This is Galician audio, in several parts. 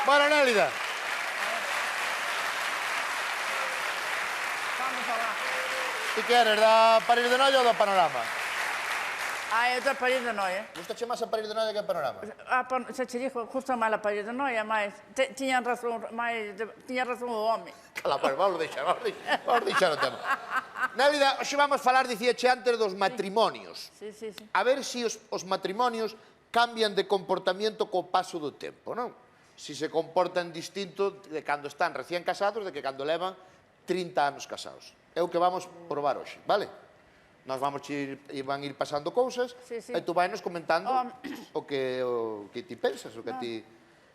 Bueno, Nélida. Vamos a lá. Ti queres da París de Noia ou da Panorama? Eu da París de Noia. Gustache máis a París de Noia que a Panorama? Se te digo, justo máis a París de Noia, mas tiña razón o home. Cala, pues, vamos deixar o tema. Nélida, hoxe vamos falar, dicíache antes, dos matrimonios. Sí. A ver se os matrimonios cambian de comportamiento co paso do tempo, non? Si se comportan distinto de cando están recién casados de que cando levan 30 anos casados. É o que vamos probar hoxe, vale? Nós van ir pasando cousas e tú vai nos comentando o que ti pensas, o que a ti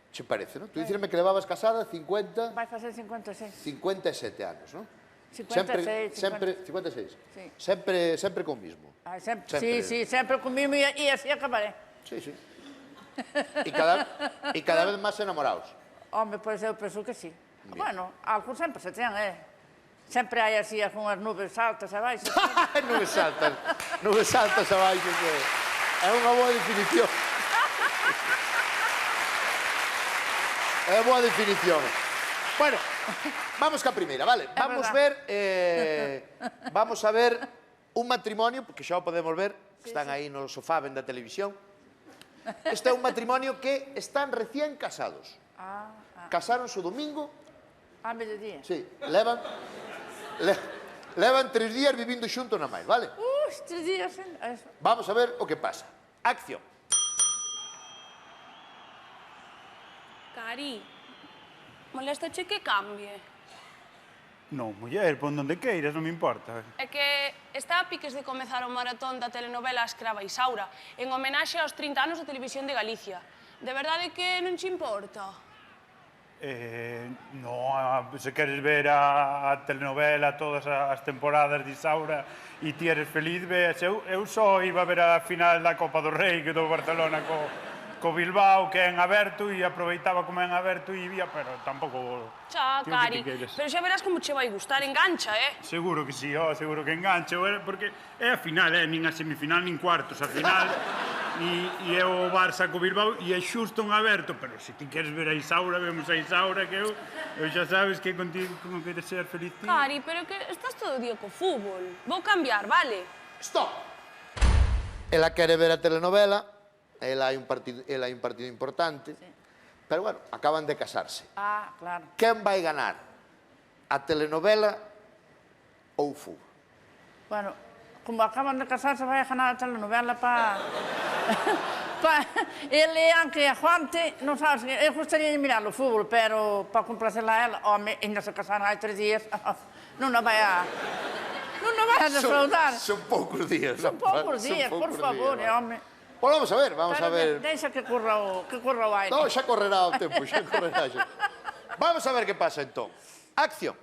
che parece, non? Tú dicirme que levabas casada 50... Vai facer 56. 57 anos, non? 56. 56. Sí. Sempre con mismo. Sí, sempre con mismo e así acabaré. Sí. E cada vez máis enamorados. Home, pois eu penso que sí. Bueno, algo sempre se ten, Sempre hai así algunhas nubes altas abaixo. Nubes altas abaixo, que é unha boa definición. É boa definición. Bueno, vamos ca primeira, vale? Vamos a ver un matrimonio, porque xa o podemos ver, están aí no sofá, ven da televisión. Este é un matrimonio que están recién casados. Casáronse o domingo. A mediodía. Sí, levan 3 días vivindo xuntos na máis, vale? 3 días. Vamos a ver o que pasa. Acción. Cari, moléstache que cambie? Non, muller, pon donde queiras, non me importa. É que está a piques de comezar o maratón da telenovela A Escrava Isaura, en homenaxe aos 30 anos da Televisión de Galicia. De verdade que non che importa? No, se queres ver a telenovela, todas as temporadas de Isaura e ti eres feliz, ves, eu só iba a ver a final da Copa do Rei que do Barcelona co Bilbao, que é en aberto, e aproveitaba como é en aberto e vía, pero tampouco... Xa, Cari, pero xa verás como che vai gustar, engancha, Seguro que sí, seguro que engancha, porque é a final, nin a semifinal, nin cuartos, a final, e é o Barça co Bilbao, e é xusto en aberto, pero se ti queres ver a Isaura, vemos a Isaura, que eu xa sabes que contigo como queres ser feliz ti. Cari, pero que estás todo o día co fútbol. Vou cambiar, vale? Stop! Ela quere ver a telenovela, ela hai un partido importante, pero, bueno, acaban de casarse. Claro. Quen vai ganar? A telenovela ou o fútbol? Bueno, como acaban de casarse, vai a ganar a telenovela para... Ele, aunque a Juante, non sabes, eu gustaría de mirar o fútbol, pero para complacerla a ela, home, ainda se casaron hai 3 días, non a vai a... Non a vai a desfrautar. Son poucos días. Son poucos días, por favor, home. Pois vamos a ver. Deixa que corra o aire. Non, xa correrá o tempo, xa correrá xa. Vamos a ver que pasa, entón. Acción.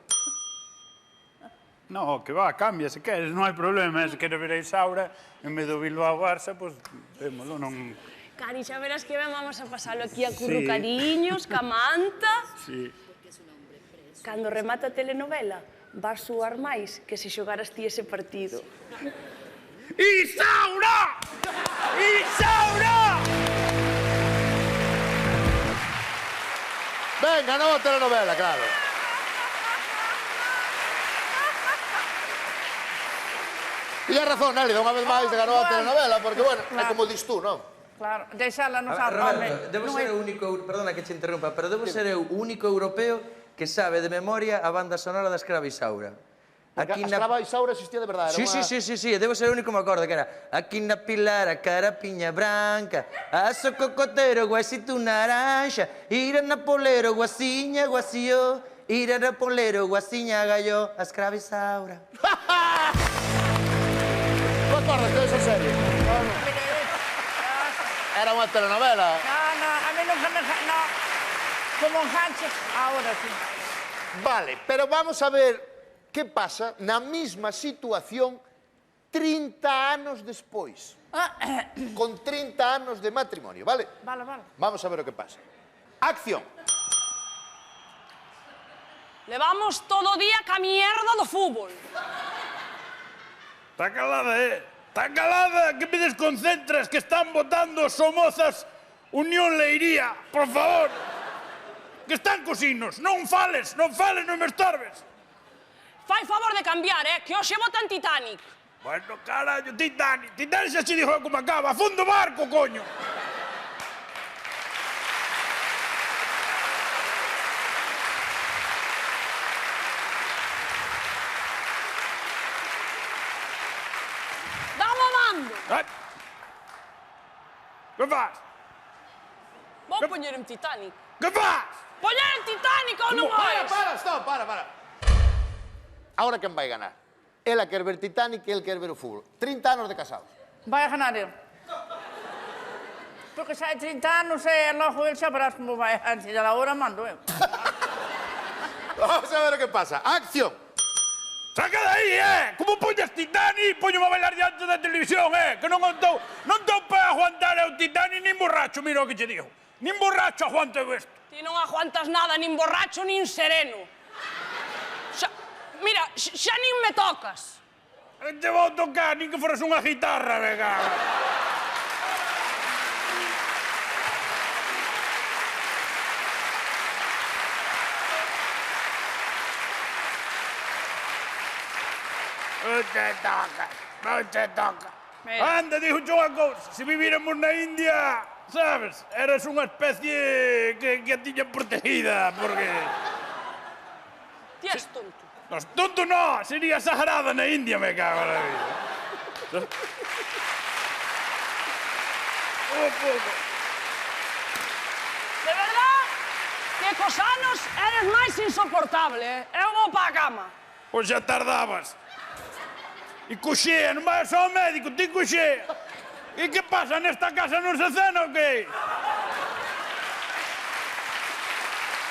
No, que va, cambia, se queres, non hai problema, se queres ver a Isaura, en vez do Bilbao Barça, pois, vémolo, non... Cari, xa verás que ben vamos a pasalo aquí a currucariños, ca manta. Sí. Cando remata a telenovela, vas suar máis que se xogaras ti ese partido. Isaura! Isaura! Venga, nova telenovela, claro. Tía razón, Nélida, unha vez máis ganou a telenovela, porque, bueno, é como dis tú, non? Claro, deixala nos Roberto, debo ser o único, perdona que che interrumpa, pero debo ser o único europeo que sabe de memoria a banda sonora da Escrava Isaura. Porque a Escrava Isaura existía de verdade. Sí, debo ser o único que me acordo, que era aquí na pilar a cara piña branca, aso cocotero, guasito naranja, ira na polero, guasiña, guasío, ira na polero, guasiña, gallo, a Escrava Isaura. Non acordas de esa serie? Era unha telenovela. No, a mí nunca me... No, como enganche, ahora sí. Vale, pero vamos a ver que pasa na mesma situación 30 anos despois. Con 30 anos de matrimonio, vale? Vale. Vamos a ver o que pasa. Acción. Levamos todo o día ca mierda do fútbol. Está calada, Está calada, que me desconcentras, que están votando Somozas Unión Leiría, por favor. que están cosinos. Non fales, non me estorbes. Fai favor de cambiar, que hoxe votan Titanic. Bueno, carallo, Titanic xa se dixo como acaba. Fundo barco, coño. Dame mando. Que faz? Vou poñer en Titanic. Que faz? Poñer en Titanic ou non vais? Stop, para. Ahora quen vai ganar? Ela quer ver Titanic e el quer ver o fútbol. 30 anos de casados. Vai a ganar ele. Porque xa hai 30 anos e logo ele xa verás como vai. Antes da hora mando eu. Vamos a ver o que pasa. Acción. Saca de aí, Como poñas Titanic, poño a bailar diante da televisión, Que non estou para aguantar o Titanic nin borracho, mira o que che digo. Nin borracho aguanto isto. Ti non aguantas nada, nin borracho, nin sereno. Mira, xa nin me tocas. Te vou tocar, nin que foras unha guitarra, me cago. Non te toca. Anda, dixo unha cousa, se viviramos na India, sabes, eras unha especie que a tiña protegida, porque... Ti és tonto. Los tonto no, sería sagrada na India, me cago na vida. De verdad que cos anos eres máis insoportable, Eu vou pa a cama. Pois xa tardabas. E coxea, non vas ao médico, ti coxea. E que pasa, nesta casa non se cena ou que?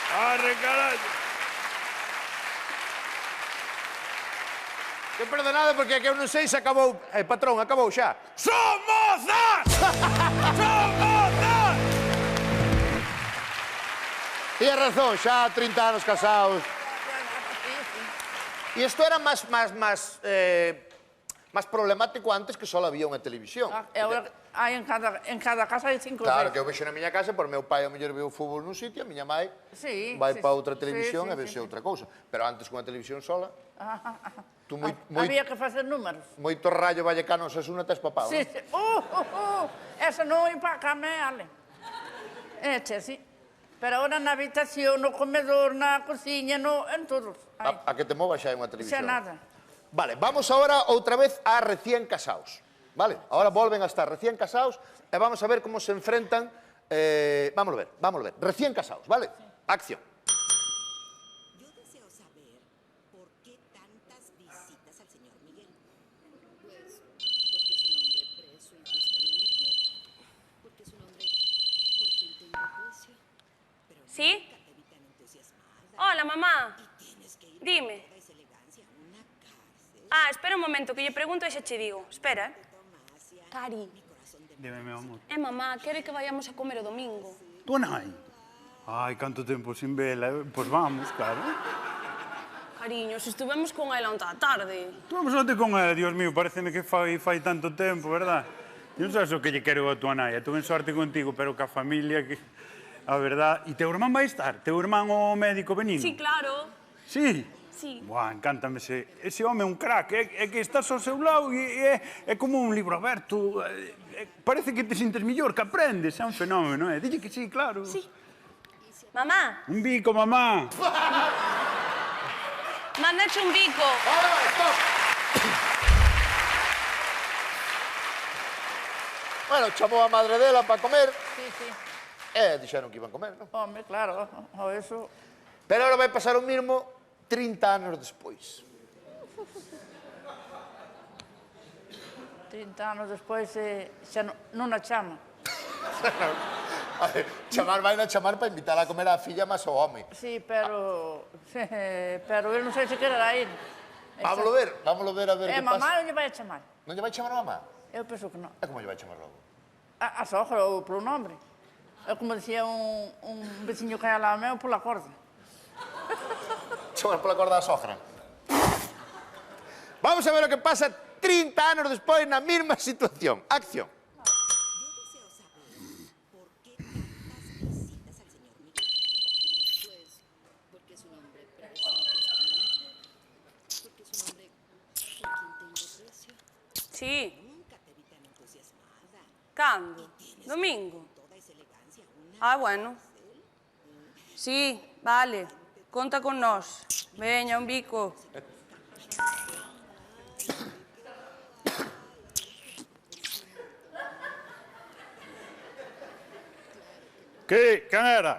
Arre, carallo. Que perdonade porque que eu non sei se acabou. Patrón, acabou xa. Son mozas! Son mozas! Tía razón, xa 30 anos casados. E isto era máis problemático antes que só había unha televisión. E agora hai en cada casa hai 5 Claro, que eu vexo na miña casa, por meu pai ao mellor veo o fútbol nun sitio, a miña mãe vai para outra televisión e vese outra cousa. Pero antes con a televisión sola, tú había que facer números. moito rayo vallecano se suna tes papado, Sí, non? esa non vai para a cama, Ale. Sí. Pero ahora na habitación, no comedor, na cociña, en todos. A que te movas xa é unha televisión. Xa nada. Vale, vamos ahora outra vez a recién casados. Vale, ahora volven a estar recién casados e vamos a ver como se enfrentan. Vámonos ver. Recién casados, ¿vale? Acción. Yo deseo saber por qué tantas visitas al señor Miguel. Pues porque es un hombre preso injustamente, porque es un hombre por quien tengo aprecio, pero ¿Sí? nunca te vi tan entusiasmada. Hola, mamá. Y tienes que ir Dime. con toda esa elegancia a una cárcel. Espera un momento, que lle pregunto e xa che digo. Espera, Tomasia, Cari, mi corazón de Dime, meu amor. mamá, quere que vayamos a comer o domingo. Tu nai? Ai, canto tempo sin vela. Pois vamos, claro. Cariño, se estuvemos con ela onta a tarde. Estuvemos onte con ela, Dios mío, pareceme que fai tanto tempo, verdad? Non sabes o que lle quero a tua nai. Tuve sorte contigo, pero ca familia que... A verdad... E teu irmán vai estar? Teu irmán o médico benigno? Sí, claro. Sí? Sí. Buah, encántame ese home é un crack, é que estás ao seu lado e é como un libro aberto, parece que te sintes mellor, que aprendes, é un fenómeno, Dille que sí, claro. Sí. Mamá, Un bico, mamá. mandache un bico. Bueno, chamou a madre dela para comer Sí. e dixeron que iban comer, non? Home, claro, o eso... Pero ahora vai pasar o mismo 30 anos despois. 30 anos despois xa non a chama. Vai na chamar para invitar a comer a filla máis o home. Sí, pero ele non sei se quererá ir. Vámoslo ver a ver que Mamá pasa. non lle vai a chamar. Non lle vai chamar a mamá? Eu penso que non. E como lle vai chamar logo? A sogra, ou polo nombre. É como dicía un veciño que hai ao lado meu, pola corda. Chamar pola corda da sogra. Vamos a ver o que pasa 30 anos despois na mesma situación. Acción. Yo deseo saber por qué tantas visitas al señor Miguel. Pues Sí. Nunca te vi tan entusiasmada. Cando? Domingo? Toda esa elegancia, una Ah, bueno. Sí, vale. Conta con nós. Veña, un bico. Que? Quen era?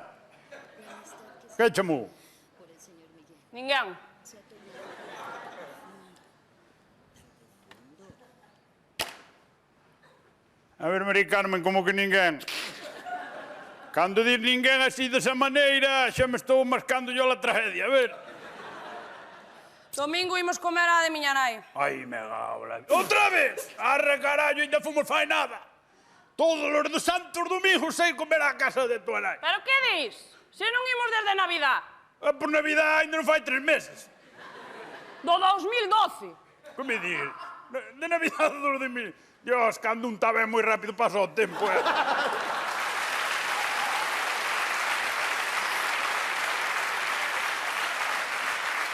Que chamou? Ninguén. A ver, Mari Carmen, como que ninguén? Cando dir ninguén así desa maneira, xa me estou mascando yo la tragedia, a ver. Domingo imos comer a de miña nai. Ai, me gabla. Outra vez! Arre, carallo, ainda fomos fai nada. Todos os dos santos domingos sei comer á casa de tua nai. Pero que dis? Se non imos desde Navidad. Por Navidad ainda non fai 3 meses. Do 2012. Que me dir? De Navidad do 2000. Dios, cando un tá ben moi rápido pasa o tempo,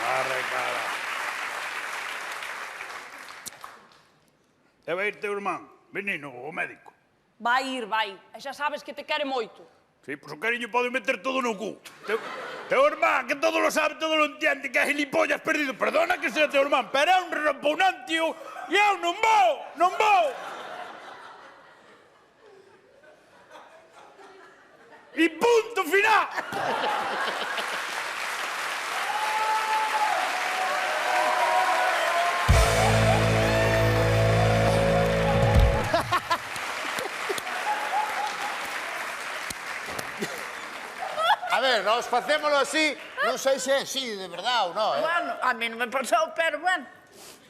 Arre, cara. E vai ir teu irmán, menino, o médico. Vai ir, vai. E xa sabes que te quere moito. Sí, pois o cariño pode meter todo no cu. Teu irmán, que todo lo sabe, todo lo entiende, que é gilipollas perdido. Perdona que sea teu irmán, pero é un repugnante e eu non vou, non vou. E punto final. A ver, nós facémolo así, non sei se é así, de verdad ou non, Bueno, a mí non me pasou, pero bueno.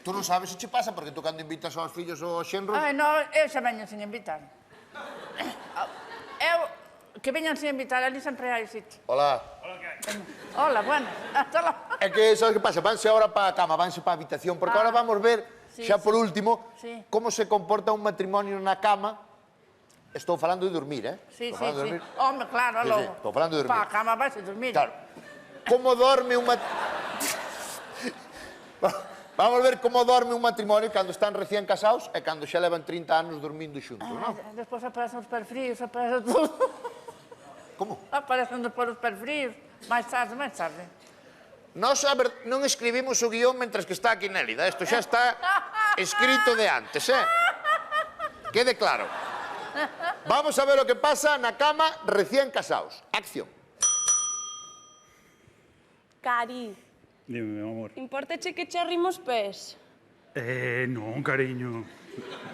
Tú non sabes se che pasa, porque tú cando invitas aos fillos ou aos xenros... Ai, non, eu xa veño sin invitar. Eu, que veñan sin invitar, ali sempre hai sitio. Hola. Hola, bueno, hasta logo. É que, sabes que pasa? Vanse agora para a cama, vanse para a habitación, porque agora vamos ver, sí, xa por sí. último, Sí. como se comporta un matrimonio na cama. Estou falando de dormir, Sí, Estou sí, falando de sí. dormir. Home, claro, Sí, logo. sí, estou falando de dormir. Pa a cama vais a dormir. Claro. Como dorme un Vamos ver como dorme un matrimonio cando están recién casados e cando xa levan 30 anos dormindo xuntos, non? Despois aparecen os perfríos, aparece todo. Como? Aparecen despois os perfríos. Mais tarde, máis tarde. Nós non escribimos o guión mentre que está aquí Nélida. Isto xa está escrito de antes, Quede claro. Vamos a ver o que pasa na cama recién casados. Acción. Cari, Dime, meu amor. importache que che arrimos pés? Non, cariño.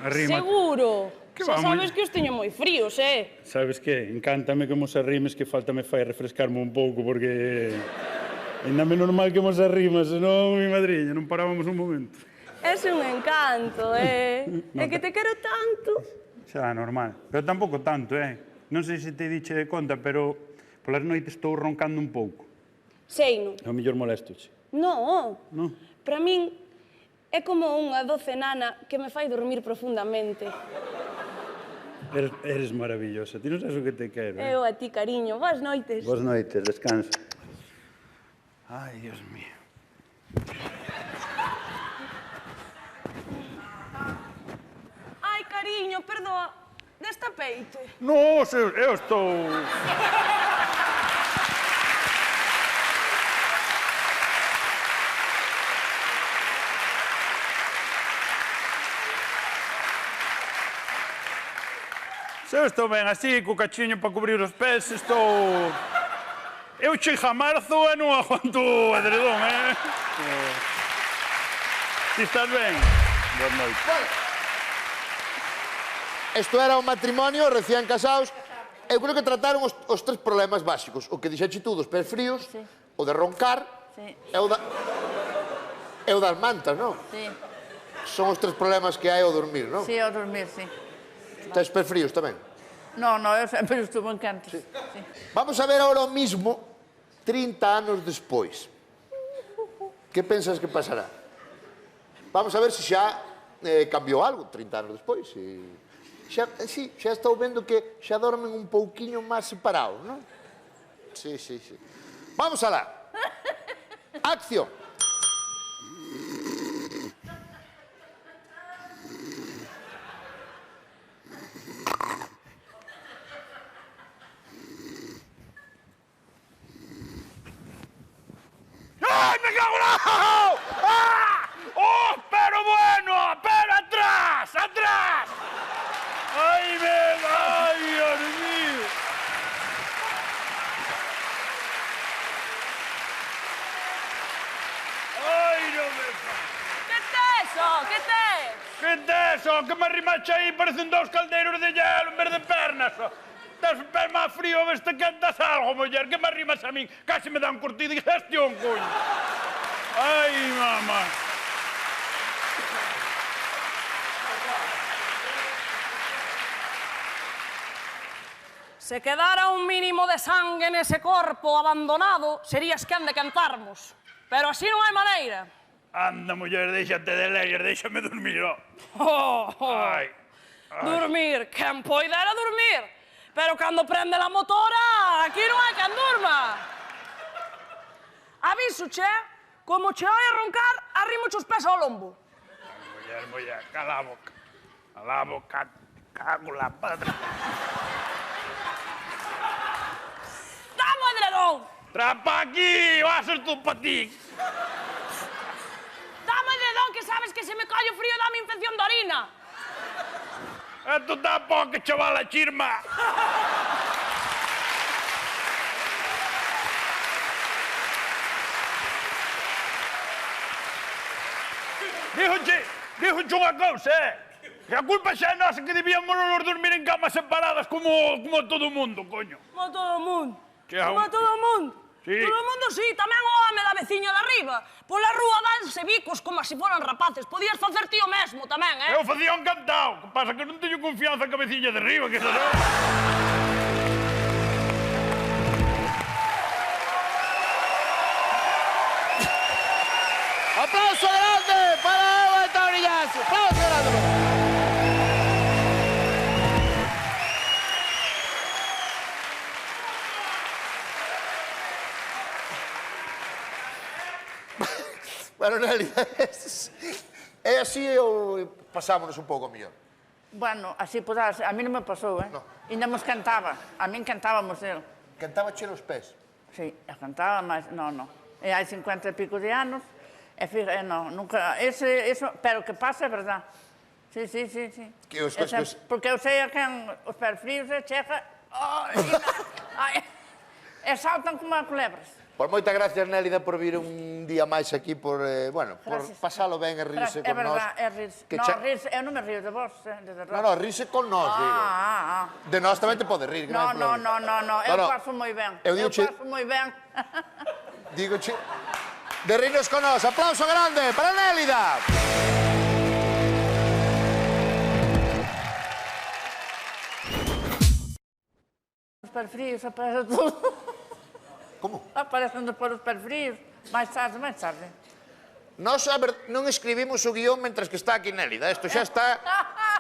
Arrima. Seguro. Que Xa vamos. sabes que os teño moi fríos, Sabes que? Encántame que mos arrimes, que falta me fai refrescarme un pouco, porque... Ainda me normal que mos arrimas, senón, mi madriña, non parábamos un momento. Es un encanto, É que te quero tanto. Xa, normal. Pero tampouco tanto, Non sei se te diche de conta, pero polas noites estou roncando un pouco. Seino. É o mellor molestoche. No. Non? Para min é como unha doce nana que me fai dormir profundamente. Eres maravillosa. Ti non sabes o que te quero, Eu a ti, cariño. Boas noites. Boas noites, descansa. Ai, Dios mío. Ai, cariño, perdoa. Desta peite. No, eu estou... Se eu estou ben así, co cachiño para cubrir os pés, estou... Eu chego a marzo e non aguanto o edredón, Ti estás ben? Boas noites. Isto era un matrimonio recién casados. Eu creo que trataron os tres problemas básicos. O que dixeche tú dos pés fríos, o de roncar, e o das mantas, non? Sí, Son os tres problemas que hai ao dormir, non? sí, ao dormir, sí. Tes pés fríos tamén. No, eu sempre estuvo en cantos. Sí. Vamos a ver ahora o mismo 30 anos despois. Que pensas que pasará? Vamos a ver se xa cambiou algo 30 anos despois. Sí, xa estou vendo que xa dormen un pouquiño máis separados, non? Sí. Vamos alá. Acción. que me arrimache aí, parecen dous caldeiros de hielo en vez de pernas. Tes os pés máis frío, ves te quentas algo, muller, que me arrimas a min. Casi me dá un curtido de digestión, coño. Ai, mamá. Se quedara un mínimo de sangue nese corpo abandonado, serías quen de cantarmos. Pero así non hai maneira. Anda, muller, déxate de leir, déxame dormir, ó. Ai. Dormir, quen poidera dormir. Pero cando prende la motora, aquí non hai quen durma. Aviso, che, como che oi roncar, arrimo os pés ao lombo. Muller, cala a boca. Cala a boca, cago la padre. Dame o edredón. Trapa aquí, va a ser tú pa ti. Dame o edredón, que sabes que se me colle o frío dame infección de orina. Esto tampouco, chavala chirma. Díjoche unha cousa, que a culpa xa é nosa que debíamos nos dormir en camas separadas como todo o mundo, coño. Como todo o mundo. Chao. Como todo o mundo. Sí. Todo o mundo, sí, tamén o home da veciña de arriba. Pola rúa danse bicos como se foran rapaces. Podías facer ti o mesmo tamén, Eu facía encantado. Que pasa que non teño confianza ca veciña de arriba, que sabes. Aplauso grande para Eva de Taurillazo. Aplauso grande. Bueno, Nelly, é así ou pasámonos un pouco mellor? Bueno, así podás, a mí non me pasou, No. Ainda nos cantaba, a min cantábamos el. Cantaba che nos pés. Sí, cantaba, mas non. E hai 50 e pico de anos, e fíjate, non, nunca, eso, pero que pasa é verdad. Sí. Que os- Porque eu sei a quen os pés fríos e checa, e saltan como a culebras. Por moitas gracias, Nélida, por vir un día máis aquí, por, bueno, por Gracias. pasalo ben e rirse É con nós. verdad, é rirse. Que Non, cha- rirse, eu non me río de vos, de verdad. No, rirse con nós, digo. De nós tamén te pode rir, que non hai No, problema. eu paso moi ben. Eu digo che, paso moi ben. digo che, de rirnos con nós. Aplauso grande para Nélida. Os pés fríos, aparece todo. Como? Aparecen depois os pés fríos. máis tarde. Nós non escribimos o guión mentras que está aquí Nélida. Isto xa está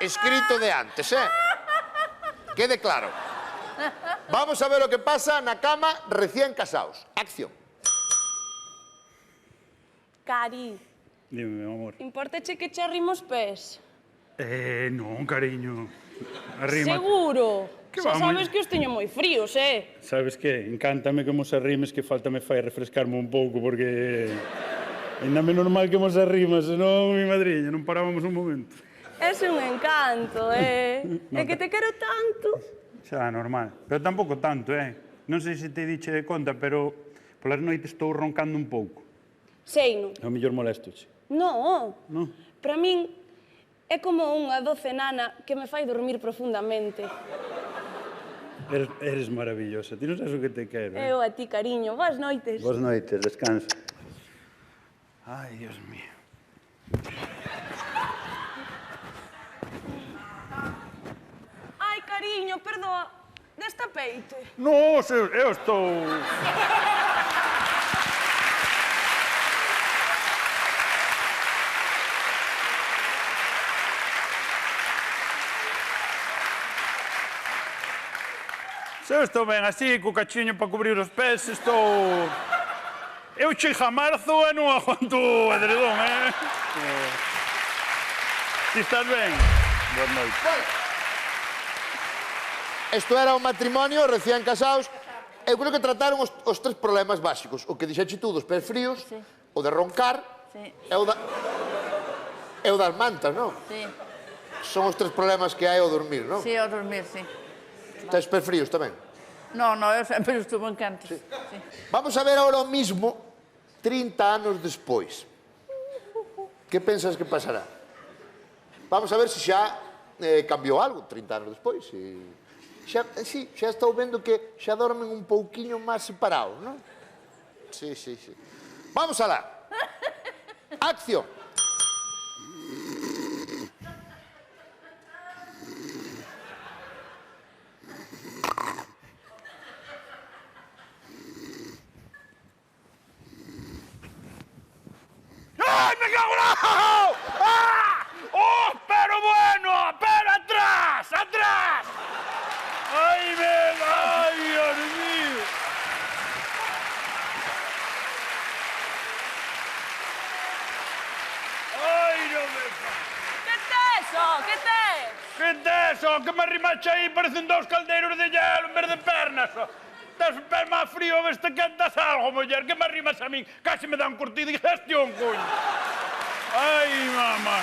escrito de antes, Quede claro. Vamos a ver o que pasa na cama recién casados. Acción. Cari, Dime, meu amor. importache que che arrimos pés? Non, cariño. Arrima. Seguro. Que Xa vamos. sabes que os teño moi fríos, Sabes que? Encántame que mos arrimes, que falta me fai refrescarme un pouco, porque... Ainda menos normal que mos arrimas, senón, mi madriña, non parábamos un momento. Es un encanto, É que te quero tanto. Xa, normal. Pero tampouco tanto, Non sei se te diche de conta, pero polas noites estou roncando un pouco. Seino. É o mellor molestoche. No, Non? para min é como unha doce nana que me fai dormir profundamente. Eres maravillosa. Ti non sabes o que te quero, Eu a ti, cariño. Boas noites. Boas noites, descansa. Ai, Dios mío. Ai, cariño, perdoa. Desta peite. No, eu estou... Se eu estou ben así, co cachiño para cubrir os pés, estou... Eu chego a marzo e non aguanto o edredón, Ti estás ben? Boas noites. Isto era un matrimonio recién casados. Eu creo que trataron os tres problemas básicos. O que dixeche tú dos pés fríos, Sí. o de roncar, Sí. e o das mantas, non? Sí, Son os tres problemas que hai ao dormir, non? ao dormir, sí. Tes pés fríos tamén. No, eu sempre estuvo en cantos. Sí. Vamos a ver ahora o mismo 30 anos despois. Que pensas que pasará? Vamos a ver se xa cambiou algo 30 anos despois. Sí, xa estou vendo que xa dormen un pouquiño máis separados, non? Sí. Vamos alá. Acción. ¡Ay, me cago en la... ¡Ah! ¡Oh, pero bueno! ¡Pero atrás! ¡Atrás! ¡Ay, ¡ay, Dios mío! ¡Ay, no me... Que teso, que tes? Que teso, que me arrimache aí, parecen dous caldeiros de hielo en vez de pernas. Tes o pé máis frío, ves te quentas algo, muller, que me arrimas a min. Casi me dá un curtido de digestión, coño. Ai, mamá.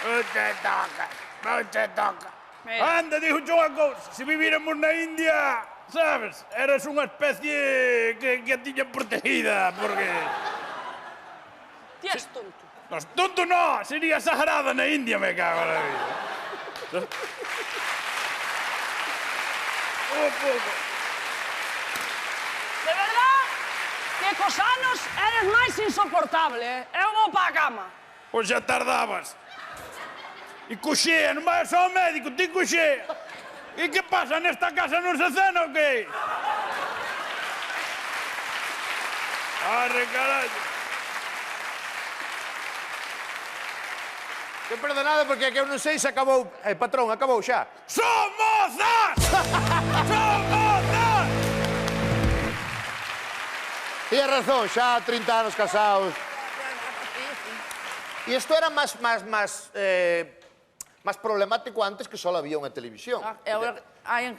Non te toca. Anda, dijo yo unha cousa, se viviéramos na India, sabes, eras unha especie que a tiña protegida, porque... Ti és tonto. No, tonto no, sería sagrada na India, me cago en la vida. De verdad que cos anos eres máis insoportable, Eu vou pa a cama. Pois xa tardabas. E coxea, non vais ao médico, ti coxea. E que pasa, nesta casa non se cena ou que? Arre, carallo. Que perdonade porque que eu non sei se acabou... patrón, acabou xa. Son mozas! Son mozas! Tienes razón, xa 30 anos casados. E isto era máis problemático antes que só había unha televisión. Hai en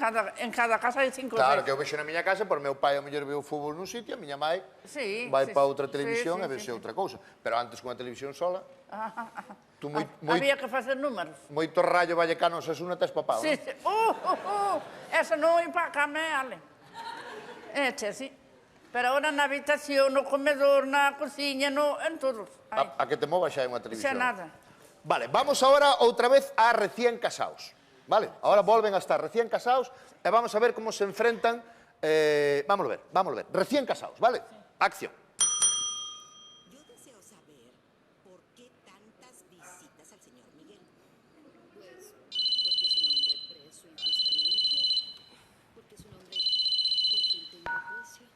cada casa hai 5 ou 6. Claro, que eu vexo na miña casa, por meu pai a mellor veo o fútbol nun sitio, a miña mãe vai para outra televisión e vese outra cousa. Pero antes con a televisión sola, Había que facer números. moito Rayo Vallecano Osasuna tes papado, Sí, non? Esa non ia para a cama, ale. Sí. Pero ahora na habitación, no comedor, na cociña, en todos. A que te movas xa é unha Xa televisión. nada. Vale, vamos ahora outra vez a recién casados. Vale, ahora volven a estar recién casados e vamos a ver como se enfrentan. Vamos a ver. Recién casados, vale? Acción. Yo deseo saber por qué tantas visitas al señor Miguel. Pues porque es un hombre preso injustamente, porque es un hombre por quien tengo aprecio,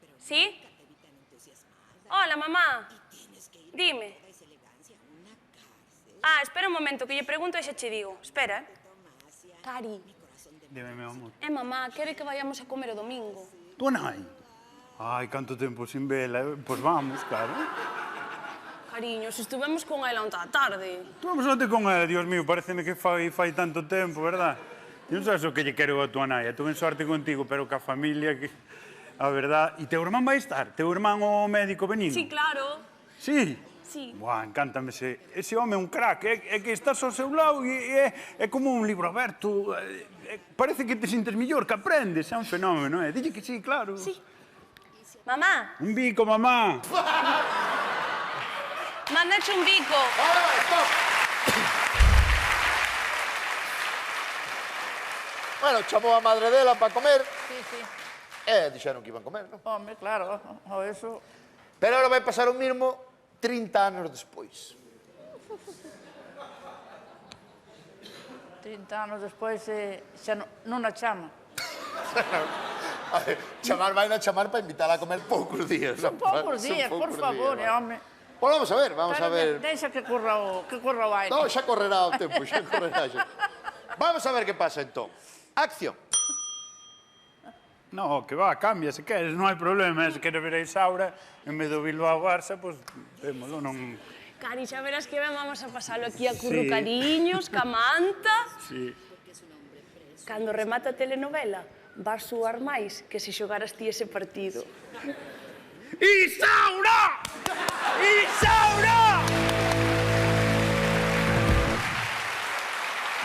pero ¿Sí? nunca te vi tan entusiasmada. Hola, mamá. Y tienes que ir Dime. con toda esa elegancia a una cárcel. Ah, espera un momento, que lle pregunto e xa che digo. Espera, Diplomacia, Cari, mi corazón de Dime, meu amor. mamá, quere que vayamos a comer o domingo. Tu nai? Ai, canto tempo sin vela. Pois vamos, claro. Cariño, se estuvemos con ela onta a tarde. Vamos onte con ela, Dios mío, pareceme que fai tanto tempo, verdad? Non sabes o que lle quero a tua nai, tuve sorte contigo, pero ca familia que... A verdad, e teu irmán vai estar? Teu irmán o médico benino? Sí, claro. Sí? Sí. Buah, encántame ese home é un crack, é que estás ao seu lado e é como un libro aberto, parece que te sintes mellor, que aprendes, é un fenómeno, Dille que sí, claro. Sí. Mamá, Un bico, mamá. mándache un bico. Bueno, chamou a madre dela para comer Sí. e dixeron que iban comer, non? Home, claro, o eso... Pero agora vai pasar o mismo 30 anos despois. 30 anos despois xa non a chama. A ver, vai a chamar para invitar a comer poucos días. Son poucos días, por favor, home. Pois vamos a ver. Deixa que corra o aire. No, xa correrá o tempo, xa correrá xa. Vamos a ver que pasa entón. Acción. No, que va, cambia, se queres, non hai problema. Se queres ver a Isaura, en vez do Bilbao Barça, pois vémolo, non... Cari, xa verás que ben vamos a pasalo aquí a currucariños, ca manta. Sí. Cando remata a telenovela, vas suar máis que se xogaras ti ese partido. Isaura! Isaura!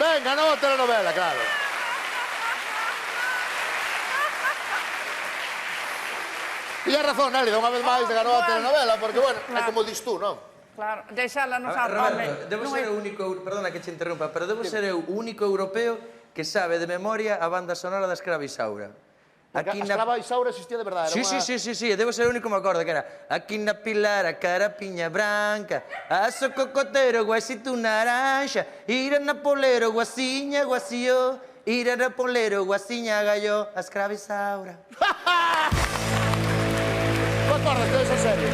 Venga, nova telenovela, claro. Tiña razón, Nélida, unha vez máis ganou a telenovela, porque, bueno, é Claro. como dis tú, non? Claro, deixala nos Roberto, debo ser o único, perdona que che interrumpa, pero debo ser o único europeo que sabe de memoria a banda sonora da Escrava Isaura. Porque a Escrava Isaura existía de verdade. Sí, debo ser o único que me acordo, que era aquí na pilar a carapiña branca, aso cocotero, guasito naranja, ira na polero, guasiña, guasío, ira na polero, guasiña, gallo, a Escrava Isaura. Non acordas de esa serie?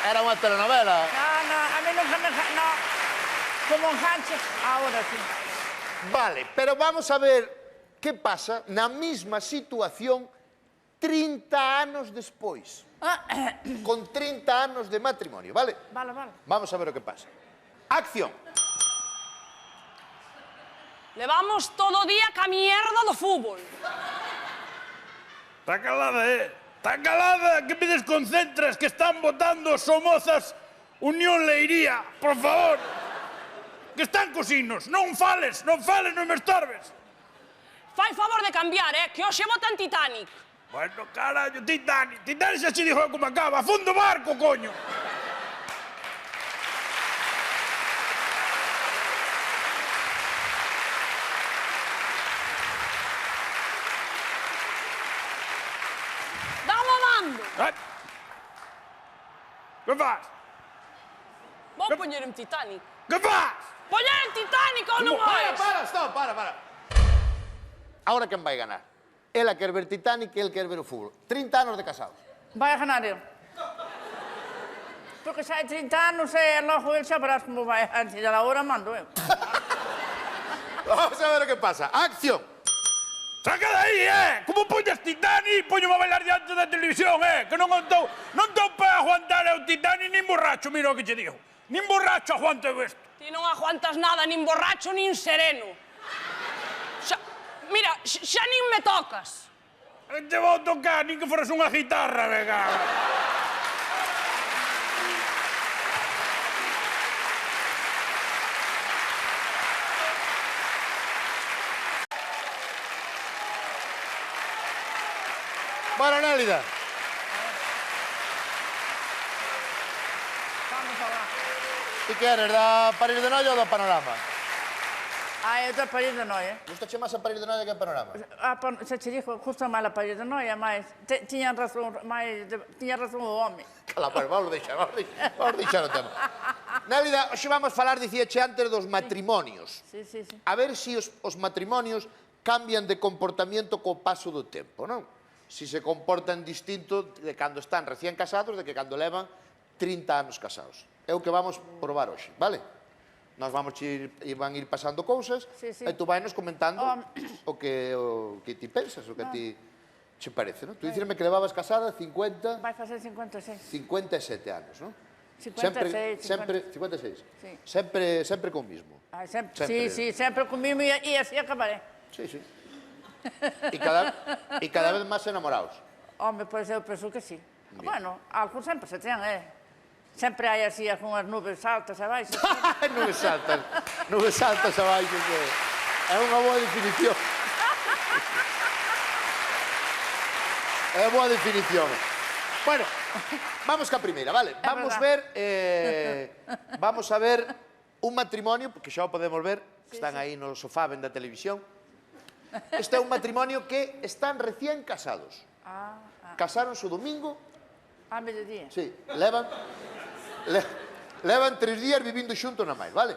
Era unha telenovela. No, a mí nunca me... No, como enganche, ahora sí. Vale, pero vamos a ver que pasa na mesma situación 30 anos despois. Con 30 anos de matrimonio, vale? Vale. Vamos a ver o que pasa. Acción. Levamos todo o día ca mierda do fútbol. Está calada, Está calada, que me desconcentras, que están votando Somozas Unión Leiría, por favor. Que están cosinos, non fales, non me estorbes. Fai favor de cambiar, que hoxe votan Titanic. Bueno, carallo, Titanic xa che dixo como acaba, a fondo barco, coño. Dame o mando. Que faz? Vou poñer en Titanic. Que faz? Poñer en Titanic ou non vais? Para. Ahora quen vai ganar? Ela quer ver Titanic e el quer ver o fútbol. 30 anos de casados. Vai a ganar eu. Porque xa hai 30 anos e logo el xa verás como vai antes da hora mando eu. Vamos a ver o que pasa. Acción. Saca de aí, Como poñas Titanic, poñome a bailar diante da televisión, Que non estou para aguantar o Titanic nin borracho, mira o que che digo. Nin borracho aguanto eu isto. Ti non aguantas nada, nin borracho, nin sereno. Mira, xa nin me tocas. Te vou tocar, nin que foras unha guitarra, vega. Bueno, Nélida. Vamos a lá. Ti queres da París de Noia ou do Panorama? Eu da París de Noia. Gustache máis a París de Noia que a Panorama? Xa che dixo, justo máis a París de Noia, máis... Tiña razón o home. Cala, pues, vamos deixar o tema. Nélida, hoxe vamos falar, dicíache antes, dos matrimonios. Sí. A ver se os matrimonios cambian de comportamiento co paso do tempo, non? Si se comportan distinto de cando están recién casados de que cando levan 30 anos casados. É o que vamos probar hoxe, vale? Nos van ir pasando cousas e tú vai nos comentando o que ti pensas, o que a ti che parece, non? Tú dicirme que levabas casada 50... Vai facer 56. 57 anos, non? 56. 56. Sí. Sempre con mismo. Sí, sempre con mismo e así acabaré. Sí. E cada vez máis enamorados. Home, pois eu penso que sí. Bueno, algo sempre se ten, Sempre hai así algunhas nubes altas e baixas. Nubes altas abaixo, que é unha boa definición. É boa definición. Bueno, vamos ca primeira, vale? Vamos a ver un matrimonio, porque xa o podemos ver, están aí no sofá, ven da televisión. Este é un matrimonio que están recién casados. Casáronse o domingo. A mediodía. Sí, levan 3 días vivindo xuntos na máis, vale?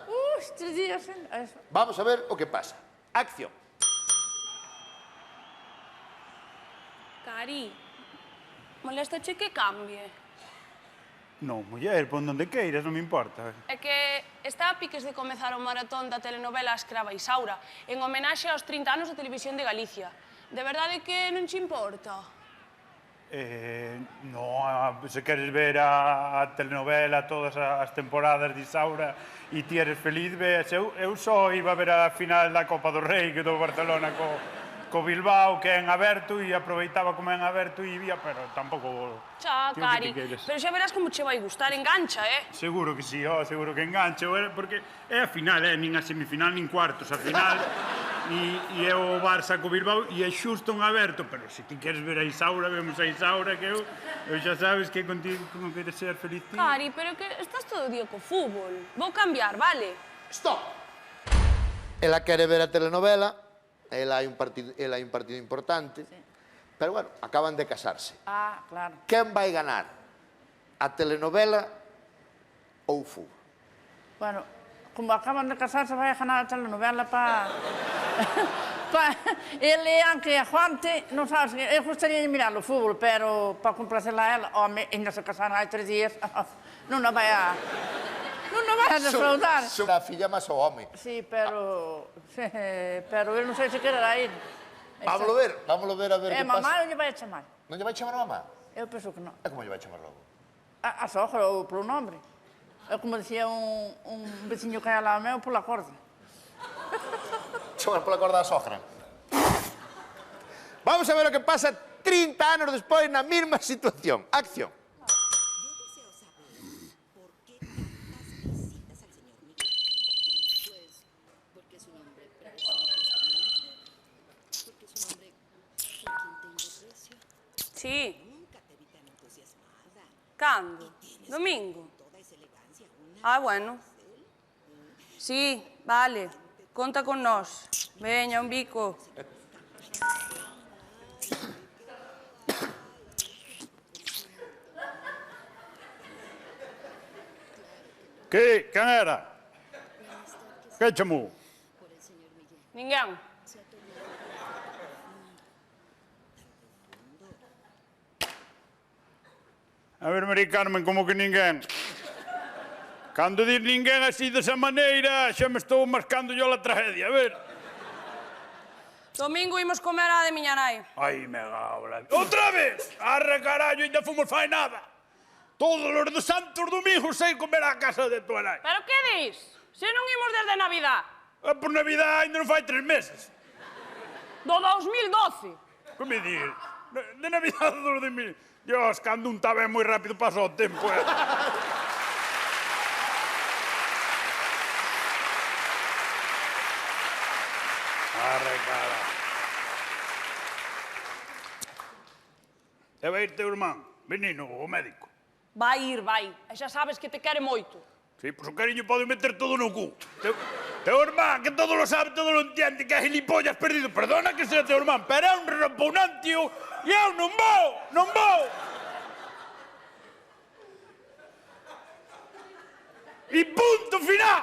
3 días, Vamos a ver o que pasa. Acción. Cari, moléstache que cambie? Non, muller, pon donde queiras, non me importa. É que está a piques de comezar o maratón da telenovela A Escrava Isaura, en homenaxe aos 30 anos da Televisión de Galicia. De verdade que non che importa? No, se queres ver a telenovela, todas as temporadas de Isaura e ti eres feliz, ves, eu só iba a ver a final da Copa do Rei que do Barcelona co Bilbao, que é en aberto, e aproveitaba como é en aberto e vía, pero tampouco... Xa, Cari, pero xa verás como che vai gustar, engancha, Seguro que sí, seguro que engancha, porque é a final, nin a semifinal, nin cuartos, a final... e é o Barça co Bilbao e é xusto un aberto, pero se ti queres ver a Isaura, vemos a Isaura, que eu xa sabes que contigo como queres ser feliz ti. Cari, pero que estás todo o día co fútbol. Vou cambiar, vale? Stop! Ela quere ver a telenovela, ela hai un partido importante, pero bueno, acaban de casarse. Ah, claro. Quen vai ganar? A telenovela ou o fútbol? Bueno, como acaban de casarse, vai a ganar a telenovela para... Ele, anche a Juante, non sabes, eu gustaría de mirar o fútbol, pero para complacela a ela, home, ainda se casaron hai 3 días, non a vai a... Non a vai a defraudar. Son a filla máis o home. Sí, pero eu non sei se quererá ir. Vámoslo ver a ver que Mamá pasa. non lle vai a chamar. Non lle vai chamar a mamá? Eu penso que non. E como lle vai chamar logo? A sogra, ou polo nombre. É como dicía un veciño que hai ao lado meu, pola corda. Chamar pola corda da sogra. Vamos a ver o que pasa 30 anos despois na mesma situación. Acción. Yo deseo saber por qué tantas visitas al señor Miguel. Pues porque es un hombre preso injustamente, porque es un hombre por quien tengo precio. Sí. Nunca te vi tan entusiasmada. Cando? Domingo? Toda esa elegancia, una Ah, bueno. Sí, vale. Conta con nós. Veña, un bico. Que? Quen era? Que chamou? por el señor Miguel. Ninguén. Se ha tomado A ver, Mari Carmen, como que ninguén? Cando dir ninguén así desa maneira, xa me estou mascando yo la tragedia, a ver. Domingo imos comer a de miña nai. Ai, me gabla. Outra vez! Arre, carallo, ainda fomos fai nada. Todos os dos santos domingos sei comer á casa de tua nai. Pero que dis? Se non imos desde Navidad. Por Navidad ainda non fai 3 meses. Do 2012. Que me dir? De Navidad do 2000. Dios, cando un tá ben moi rápido pasa o tempo. Arre, cara. E vai ir teu irmán, menino, o médico. Vai ir, vai. E xa sabes que te quere moito. Sí, pois o cariño pode meter todo no cu. Teu irmán, que todo lo sabe, todo lo entiende, que é gilipollas perdido. Perdona que sea teu irmán, pero é un repugnante e eu non vou. E punto final.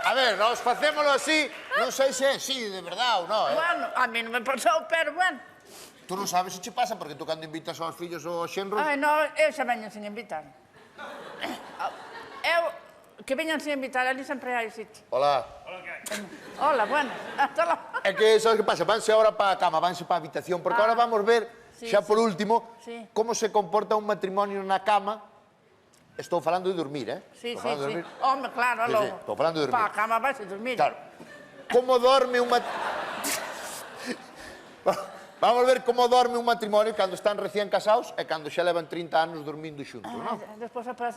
A ver, nós facémolo así, non sei se é así, de verdade ou non, Bueno, a mí non me pasou, pero bueno. Tú non sabes se che pasa, porque tú cando invitas aos fillos ou aos xenros... Ai, non, eu xa veño sin invitar. Eu, que veñan sin invitar, ali sempre hai sitio. Hola. Hola, bueno, hasta lá. É que, sabes que pasa? Vanse ahora para a cama, vanse para a habitación, porque ahora vamos ver, sí, xa por sí. último, Sí. como se comporta un matrimonio na cama. Estou falando de dormir, Sí, Estou falando de sí, sí. dormir. Home, claro, Sí, logo. sí, estou falando de dormir. Pa a cama vais a dormir. Claro. Como dorme un Vamos ver como dorme un matrimonio cando están recién casados e cando xa levan 30 anos dormindo xuntos, non? Despois aparece